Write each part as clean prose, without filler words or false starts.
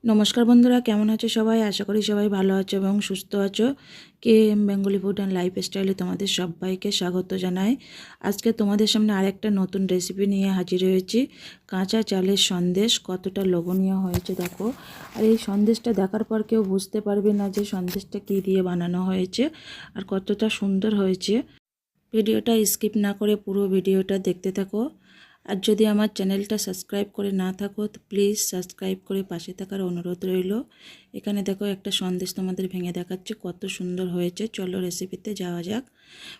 নমস্কার বন্ধুরা, কেমন আছো সবাই? আশা করি সবাই ভালো আছো এবং সুস্থ আছো। KM বেঙ্গলি ফুড অ্যান্ড লাইফস্টাইলে তোমাদের সবাইকে স্বাগত জানাই। আজকে তোমাদের সামনে আরেকটা নতুন রেসিপি নিয়ে হাজির হয়েছি। কাঁচা চালের সন্দেশ কতটা লোভনীয় হয়েছে দেখো। আর এই সন্দেশটা দেখার পর কেউ বুঝতে পারবে না যে সন্দেশটা কী দিয়ে বানানো হয়েছে আর কতটা সুন্দর হয়েছে। ভিডিওটা স্কিপ না করে পুরো ভিডিওটা দেখতে থাকো। আর যদি আমার চ্যানেলটা সাবস্ক্রাইব করে না থাকো তো প্লিজ সাবস্ক্রাইব করে পাশে থাকার অনুরোধ রইল। এখানে দেখো একটা সন্দেশ তোমাদের ভেঙে দেখাচ্ছে, কত সুন্দর হয়েছে। চলো রেসিপিতে যাওয়া যাক।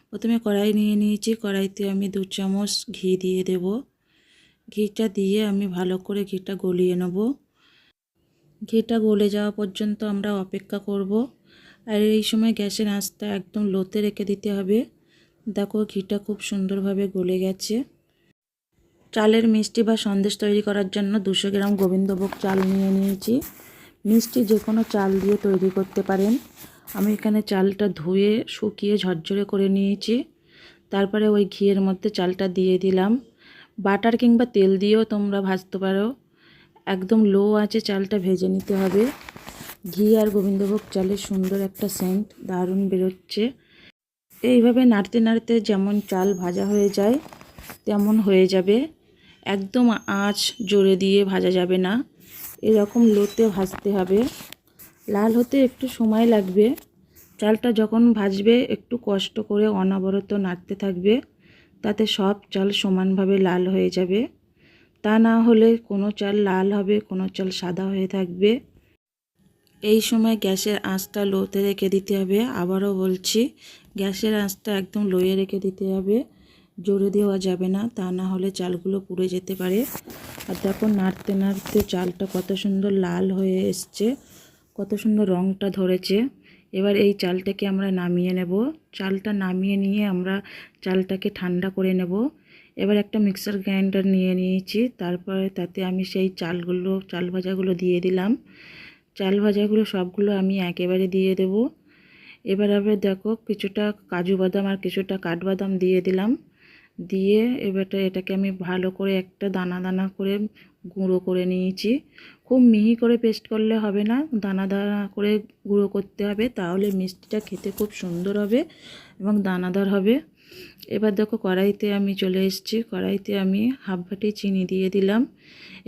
প্রথমে কড়াই নিয়ে নিয়েছি, কড়াইতে আমি 2 চামচ ঘি দিয়ে দেব। ঘিটা দিয়ে আমি ভালো করে ঘিটা গলিয়ে নেব। ঘিটা গলে যাওয়া পর্যন্ত আমরা অপেক্ষা করব। আর এই সময় গ্যাসের আঁচটা একদম লোতে রেখে দিতে হবে। দেখো ঘিটা খুব সুন্দরভাবে গলে গেছে। চালের মিষ্টি বা সন্দেশ তৈরি করার জন্য 200 গ্রাম গোবিন্দভোগ চাল নিয়ে নিয়েছি। মিষ্টি যে কোনো চাল দিয়ে তৈরি করতে পারেন। আমি এখানে চালটা ধুয়ে শুকিয়ে ঝরঝরে করে নিয়েছি। তারপরে ওই ঘিয়ের মধ্যে চালটা দিয়ে দিলাম। বাটার কিংবা তেল দিয়েও তোমরা ভাজতে পারো। একদম লো আঁচে চালটা ভেজে নিতে হবে। ঘি আর গোবিন্দভোগ চালের সুন্দর একটা সেন্ট দারুণ বেরোচ্ছে। এইভাবে নাড়তে নাড়তে যেমন চাল ভাজা হয়ে যায় তেমন হয়ে যাবে। একদম আঁচ জোরে দিয়ে ভাজা যাবে না, এরকম লোতে ভাজতে হবে। লাল হতে একটু সময় লাগবে। চালটা যখন ভাজবে একটু কষ্ট করে অনবরত নাড়তে থাকবে, তাতে সব চাল সমানভাবে লাল হয়ে যাবে। তা না হলে কোনো চাল লাল হবে, কোনো চাল সাদা হয়ে থাকবে। এই সময় গ্যাসের আঁচটা লোতে রেখে দিতে হবে। আবারও বলছি, গ্যাসের আঁচটা একদম লোয়ে রেখে দিতে হবে, জোরে দেওয়া যাবে না, তা না হলে চালগুলো পুড়ে যেতে পারে। আর দেখো নাড়তে নাড়তে চালটা কত সুন্দর লাল হয়ে এসছে, কত সুন্দর রঙটা ধরেছে। এবার এই চালটাকে আমরা নামিয়ে নেব। চালটা নামিয়ে নিয়ে আমরা চালটাকে ঠান্ডা করে নেব। এবার একটা মিক্সার গ্রাইন্ডার নিয়ে নিয়েছি, তারপরে তাতে আমি সেই চাল ভাজাগুলো দিয়ে দিলাম। চাল ভাজাগুলো সবগুলো আমি একেবারে দিয়ে দেব। এবার আবার দেখো কিছুটা কাজু বাদাম আর কিছুটা কাঠবাদাম দিয়ে দিলাম। দিয়ে এটাকে আমি ভালো করে একটা দানা দানা করে গুঁড়ো করে নিয়েছি। খুব মিহি করে পেস্ট করলে হবে না, দানা দানা করে গুঁড়ো করতে হবে, তাহলে মিষ্টিটা খেতে খুব সুন্দর হবে এবং দানাদার হবে। এবার দেখো কড়াইতে আমি চলে এসেছি। কড়াইতে আমি হাফ বাটি চিনি দিয়ে দিলাম।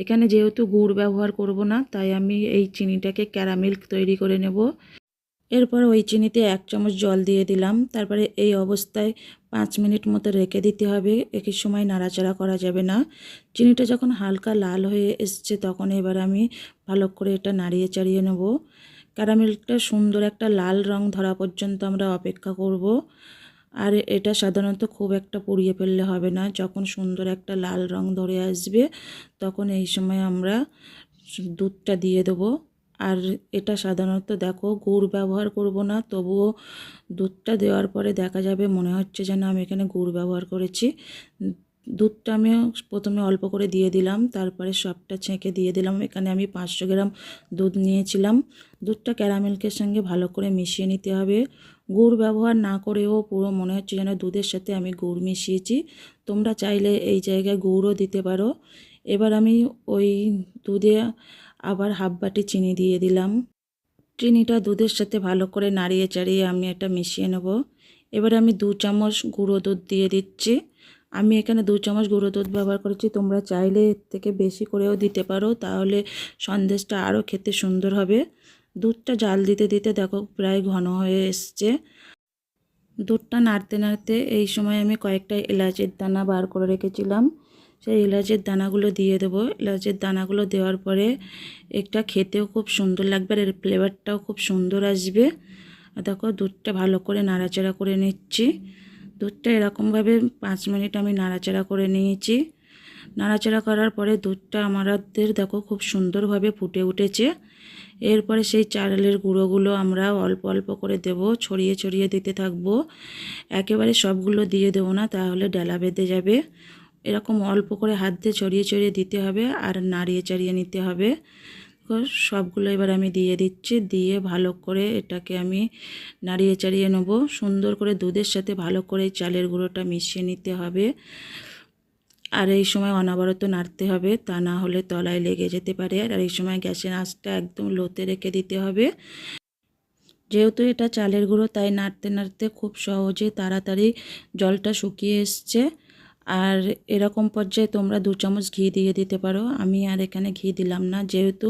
এখানে যেহেতু গুড় ব্যবহার করব না, তাই আমি এই চিনিটাকে ক্যারামেল তৈরি করে নেব। এরপর ওই চিনিতে 1 চামচ জল দিয়ে দিলাম। তারপরে এই অবস্থায় 5 মিনিট মতো রেখে দিতে হবে। একই সময় নাড়াচাড়া করা যাবে না। চিনিটা যখন হালকা লাল হয়ে এসছে তখন এবার আমি ভালো করে এটা নাড়িয়ে চাড়িয়ে নেব। ক্যারামেলটা সুন্দর একটা লাল রং ধরা পর্যন্ত আমরা অপেক্ষা করব। আর এটা সাধারণত খুব একটা পুড়িয়ে ফেললে হবে না। যখন সুন্দর একটা লাল রং ধরে আসবে তখন এই সময় আমরা দুধটা দিয়ে দেবো। আর এটা সাধারণত দেখো গুড় ব্যবহার করব না, তবুও দুধটা দেওয়ার পরে দেখা যাবে মনে হচ্ছে যেন আমি এখানে গুড় ব্যবহার করেছি। দুধটা আমি প্রথমে অল্প করে দিয়ে দিলাম, তারপরে সবটা ছেঁকে দিয়ে দিলাম। এখানে আমি 500 গ্রাম দুধ নিয়েছিলাম। দুধটা ক্যারামেলকের সঙ্গে ভালো করে মিশিয়ে নিতে হবে। গুড় ব্যবহার না করেও পুরো মনে হচ্ছে যেন দুধের সাথে আমি গুড় মিশিয়েছি। তোমরা চাইলে এই জায়গায় গুড়ও দিতে পারো। এবার আমি ওই দুধে আবার হাফ বাটি চিনি দিয়ে দিলাম। চিনিটা দুধের সাথে ভালো করে নাড়িয়ে চাড়িয়ে আমি এটা মিশিয়ে নেব। এবার আমি 2 চামচ গুঁড়ো দুধ দিয়ে দিচ্ছি। আমি এখানে 2 চামচ গুঁড়ো দুধ ব্যবহার করেছি, তোমরা চাইলে এর থেকে বেশি করেও দিতে পারো, তাহলে সন্দেশটা আরও খেতে সুন্দর হবে। দুধটা জাল দিতে দিতে দেখো প্রায় ঘন হয়ে এসছে। দুধটা নাড়তে নাড়তে এই সময় আমি কয়েকটা এলাচের দানা বার করে রেখেছিলাম, সেই এলাচের দানাগুলো দিয়ে দেবো। এলাচের দানাগুলো দেওয়ার পরে এটা খেতেও খুব সুন্দর লাগবে আর এর ফ্লেভারটাও খুব সুন্দর আসবে। দেখো দুধটা ভালো করে নাড়াচাড়া করে নিচ্ছি। দুধটা এরকমভাবে 5 মিনিট আমি নাড়াচাড়া করে নিয়েছি। নাড়াচাড়া করার পরে দুধটা আমাদের দেখো খুব সুন্দরভাবে ফুটে উঠেছে। এরপরে সেই চালের গুঁড়োগুলো আমরা অল্প অল্প করে দেব, ছড়িয়ে ছড়িয়ে দিতে থাকবো। একেবারে সবগুলো দিয়ে দেবো না, তাহলে ডেলা বেঁধে যাবে। এরকম অল্প করে হাত দিয়ে ছড়িয়ে ছড়িয়ে দিতে হবে আর নাড়িয়ে চাড়িয়ে নিতে হবে। সবগুলো এবার আমি দিয়ে দিচ্ছি। দিয়ে ভালো করে এটাকে আমি নাড়িয়ে চাড়িয়ে নেব। সুন্দর করে দুধের সাথে ভালো করে চালের গুঁড়োটা মিশিয়ে নিতে হবে। আর এই সময় অনবরত নাড়তে হবে, তা না হলে তলায় লেগে যেতে পারে। আর এই সময় গ্যাসের আঁচটা একদম লোতে রেখে দিতে হবে। যেহেতু এটা চালের গুঁড়ো, তাই নাড়তে নাড়তে খুব সহজে তাড়াতাড়ি জলটা শুকিয়ে এসছে। আর এরকম পর্যায়ে তোমরা 2 চামচ ঘি দিয়ে দিতে পারো। আমি আর এখানে ঘি দিলাম না, যেহেতু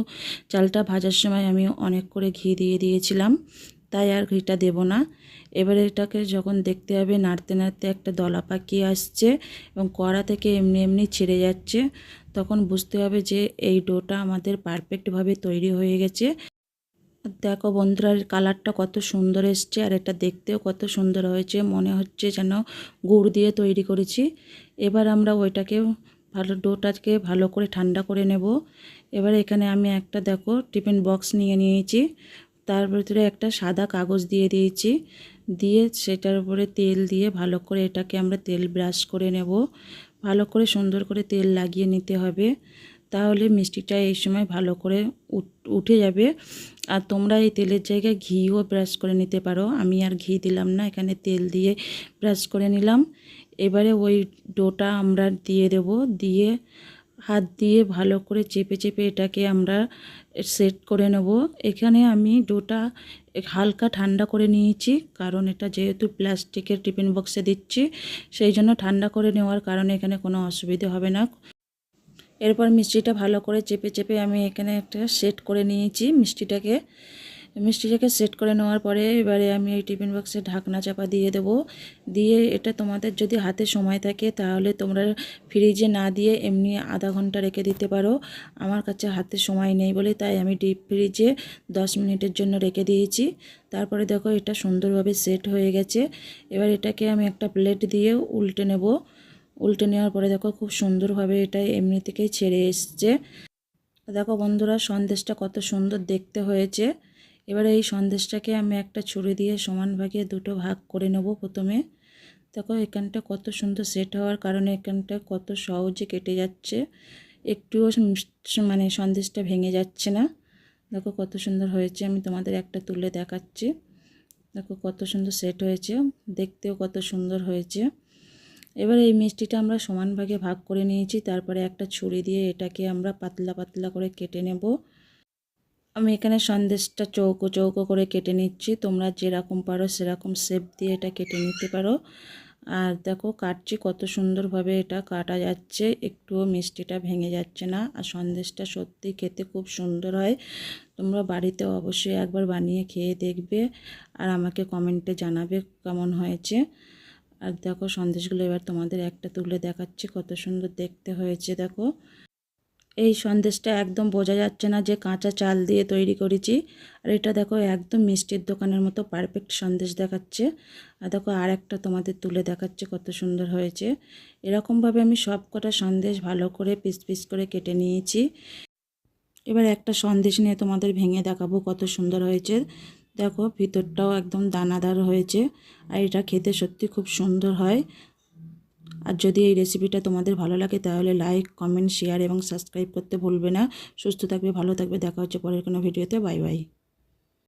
চালটা ভাজার সময় আমি অনেক করে ঘি দিয়ে দিয়েছিলাম, তাই আর ঘিটা দেব না। এবারে এটাকে যখন দেখতে হবে নাড়তে নাড়তে একটা দলা পাকিয়ে আসছে এবং কড়া থেকে এমনি এমনি ছেড়ে যাচ্ছে, তখন বুঝতে হবে যে এই ডোটা আমাদের পারফেক্টভাবে তৈরি হয়ে গেছে। দেখো বন্ধুরা, কালারটা কত সুন্দর এসছে আর এটা দেখতেও কত সুন্দর হয়েছে, মনে হচ্ছে যেন গুড় দিয়ে তৈরি করেছি। এবার আমরা ওইটাকে ডোটাকে ভালো করে ঠান্ডা করে নেব। এবার এখানে আমি একটা দেখো টিফিন বক্স নিয়ে নিয়েছি, তার ভিতরে একটা সাদা কাগজ দিয়ে দিয়েছি, দিয়ে সেটার উপরে তেল দিয়ে ভালো করে এটাকে আমরা তেল ব্রাশ করে নেব। ভালো করে সুন্দর করে তেল লাগিয়ে নিতে হবে, তাহলে মিষ্টিটা এই সময় ভালো করে উঠে যাবে। আর তোমরা এই তেলের জায়গায় ঘিও ব্রাশ করে নিতে পারো, আমি আর ঘি দিলাম না, এখানে তেল দিয়ে ব্রাশ করে নিলাম। এবারে ওই ডোটা আমরা দিয়ে দেব, দিয়ে হাত দিয়ে ভালো করে চেপে চেপে এটাকে আমরা সেট করে নেব। এখানে আমি ডোটা হালকা ঠান্ডা করে নিয়েছি, কারণ এটা যেহেতু প্লাস্টিকের টিফিন বক্সে দিচ্ছি, সেই জন্য ঠান্ডা করে নেওয়ার কারণে এখানে কোনো অসুবিধে হবে না। এরপর মিষ্টিটা ভালো করে চেপে চেপে আমি এখানে একটা সেট করে নিয়েছি মিষ্টিটাকে সেট করে নেওয়ার পরে এবারে আমি এই টিফিন বক্সে ঢাকনা চাপা দিয়ে দেব। দিয়ে এটা তোমাদের যদি হাতে সময় থাকে তাহলে তোমরা ফ্রিজে না দিয়ে এমনি আধা ঘন্টা রেখে দিতে পারো। আমার কাছে হাতে সময় নেই বলে তাই আমি ডিপ ফ্রিজে 10 মিনিটের জন্য রেখে দিয়েছি। তারপরে দেখো এটা সুন্দরভাবে সেট হয়ে গেছে। এবার এটাকে আমি একটা প্লেট দিয়ে উল্টে নেব। উল্টে নেওয়ার পরে দেখো খুব সুন্দরভাবে এটা এমনি থেকেই ছেড়ে এসছে। দেখো বন্ধুরা, সন্দেশটা কত সুন্দর দেখতে হয়েছে। এবারে এই সন্দেশটাকে আমি একটা ছুরি দিয়ে সমান ভাগে দুটো ভাগ করে নেব প্রথমে। দেখো এখানটা কত সুন্দর সেট হওয়ার কারণে এখানটা কত সহজে কেটে যাচ্ছে, একটুও মানে সন্দেশটা ভেঙে যাচ্ছে না। দেখো কত সুন্দর হয়েছে, আমি তোমাদের একটা তুলে দেখাচ্ছি। দেখো কত সুন্দর সেট হয়েছে, দেখতেও কত সুন্দর হয়েছে। এবার এই মিষ্টিটা আমরা সমান ভাগে ভাগ করে নিয়েছি, তারপরে একটা ছুরি দিয়ে এটাকে আমরা পাতলা পাতলা করে কেটে নেব। আমি এখানে সন্দেশটা চৌকো চৌকো করে কেটে নিচ্ছি, তোমরা যেরকম পারো সেরকম শেপ দিয়ে এটা কেটে নিতে পারো। আর দেখো কাটছি কত সুন্দরভাবে এটা কাটা যাচ্ছে, একটুও মিষ্টিটা ভেঙে যাচ্ছে না। আর সন্দেশটা সত্যি খেতে খুব সুন্দর হয়, তোমরা বাড়িতে অবশ্যই একবার বানিয়ে খেয়ে দেখবে আর আমাকে কমেন্টে জানাবে কেমন হয়েছে। আর দেখো সন্দেশগুলো এবার তোমাদের একটা তুলে দেখাচ্ছি, কত সুন্দর দেখতে হয়েছে। দেখো এই সন্দেশটা একদম বোঝা যাচ্ছে না যে কাঁচা চাল দিয়ে তৈরি করেছি। আর এটা দেখো একদম মিষ্টির দোকানের মতো পারফেক্ট সন্দেশ দেখাচ্ছে। আর দেখো আর একটা তোমাদের তুলে দেখাচ্ছে কত সুন্দর হয়েছে। এরকমভাবে আমি সব কটা সন্দেশ ভালো করে পিস পিস করে কেটে নিয়েছি। এবার একটা সন্দেশ নিয়ে তোমাদের ভেঙে দেখাবো কত সুন্দর হয়েছে। দেখো ভিতরটাও একদম দানাদার হয়েছে, আর এটা খেতে সত্যি খুব সুন্দর হয়। আর যদি এই রেসিপিটা তোমাদের ভালো লাগে তাহলে লাইক, কমেন্ট, শেয়ার এবং সাবস্ক্রাইব করতে ভুলবে না। সুস্থ থাকবে, ভালো থাকবে, দেখা হচ্ছে পরের কোনো ভিডিওতে। Bye bye.